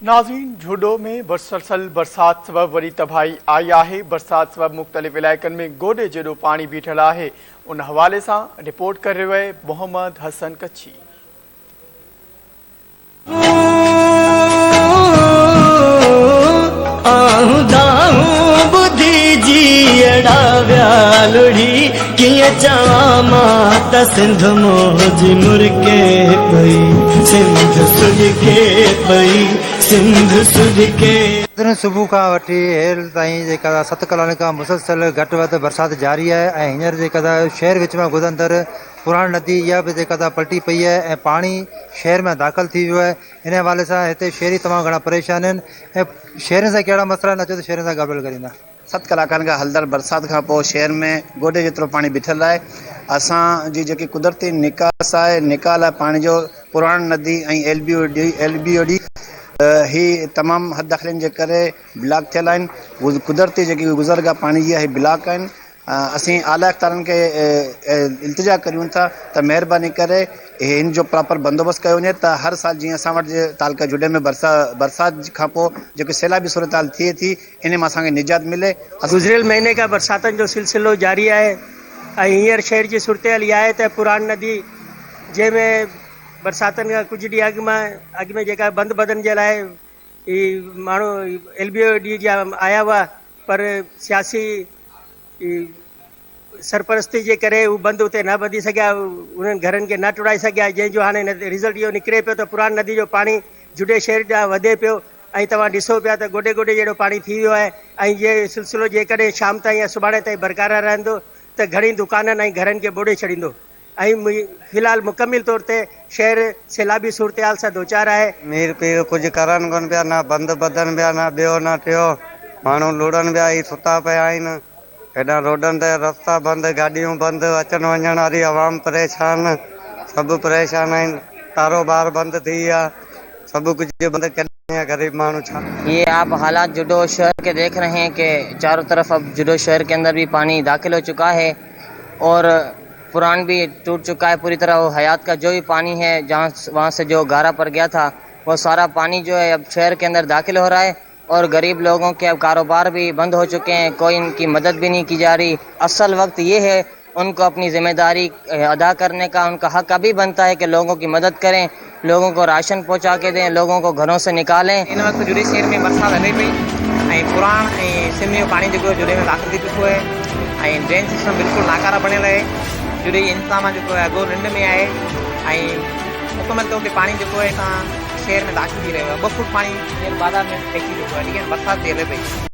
नाज़रीन, झुडो में मुसलसल बरसात सबब वरी तबाही आई आहे। बरसात सबब मुख़्तलिफ़ इलाइक़नि में गोॾे जेॾो पाणी बीठल आहे। उन हवाले सां रिपोर्ट करे रहियो आहे मोहम्मद हसन कच्छी। सिंध मौज मुर्के पई सिंध सुज के पई सिंध सुज के सुबह का वठी हेल ताईं जेका 7 कलाक खां मुसलसल घटि वधि बरसाति जारी आहे ऐं हींअर जेका शहर विच में गुज़रंदड़ पुराण नदी इहा बि जेका पलटी पई आहे ऐं पाणी शहर में दाख़िल थी वियो आहे। इन हवाले सां हिते शहरी तमामु घणा परेशान आहिनि ऐं शहरनि सां कहिड़ा मसइला न अचो त शहरनि सां ॻाल्हि करींदा। 7 कलाकनि खां हलंदड़ बरसाति खां पोइ शहर में गोॾे जेतिरो पाणी बीठल आहे। असांजी जेकी कुदरती निकास आहे, निकाल आहे पाणी जो, पुराण नदी ऐं LBOD ही तमामु हद दाख़िलनि जे करे ब्लॉक थियल आहिनि। कुदरती जेकी गुज़रगा पाणी जी आहे ब्लॉक आहिनि। असीं आला इख़्तियारनि खे इल्तिजा करियूं था त महिरबानी करे हिन जो प्रॉपर बंदोबस्तु कयो वञे त हर साल जीअं असां वटि तालका जुडे में बरसाति खां पोइ जेको सैलाबी सूरत हाल थिए थी, इन मां असांखे निजात मिले। गुज़िरियल महीने खां बरसातनि जो सिलसिलो जारी आहे ऐं हींअर शहर जी सूरत हाल इहा आहे त पुराण नदी जंहिंमें बरसातनि खां कुझु ॾींहं अॻु में जेका बंदि बदन जे लाइ माण्हू LBOD जा आया हुआ, पर सियासी सरपरस्ती जे करे हू बंदि उते न वधी सघिया, उन्हनि घरनि खे न टुराए सघिया, जंहिंजो हाणे रिज़ल्ट इहो निकिरे पियो त पुराण नदी जो पाणी जुडे शहर ॾांहुं वधे पियो। ऐं तव्हां ॾिसो पिया त गोॾे गोॾे जहिड़ो पाणी थी वियो आहे। ऐं इहे सिलसिलो जेकॾहिं शाम ताईं या सुभाणे ताईं बरक़रार रहंदो त घणी दुकाननि ऐं घरनि खे ॿोड़े छॾींदो। ऐं फ़िलहाल मुकमिल तौर ते शहर सैलाबी सूरत हाल सां दोचार आहे। मीर पीर कुझु करनि कोन पिया, न बंदि बदन पिया, न ॿियो न टियो। माण्हू लुड़नि पिया, ही सुता पिया आहिनि। हेॾां रोडनि ते रस्ता बंदि, गाॾियूं बंदि, अचण वञण वारी आवाम परेशान, सभु परेशान आहिनि। कारोबार बंदि थी विया, सब कुछ बंद कर दिया, गरीब मानू छा। ये आप हालात जुडो शहर के देख रहे हैं कि चारों तरफ अब जुडो शहर के अंदर भी पानी दाखिल हो चुका है और पुरान भी टूट चुका है पूरी तरह। वो हयात का जो भी पानी है जहाँ वहाँ से जो गारा पर गया था, वो सारा पानी जो है अब शहर के अंदर दाखिल हो रहा है और गरीब लोगों के अब कारोबार भी बंद हो चुके हैं, कोई इनकी मदद भी नहीं की जा रही। असल वक्त ये है उनको अपनी जिम्मेदारी अदा करने का, उनका हक अभी बनता है कि लोगों की मदद करें, लोगों को राशन पहुंचा के दें, लोगों को घरों से निकालें। इन वक्त जुडे शहर में बरसात हले पई ऐं पुराण ऐं सिम जो पाणी जेको जुडे में दाख़िल थी चुको आहे ऐं ड्रेन सिस्टम बिल्कुलु नाकारा बणियल आहे। जुडे इंतज़ाम जेको आहे अॻो निंड में आहे ऐं मुकमल तौर ते पाणी जेको आहे शहर में दाख़िल थी रहियो आहे। 2 फुट पाणी बाज़ार में फेंकी चुको आहे, लेकिन बरसाति थी हले पई।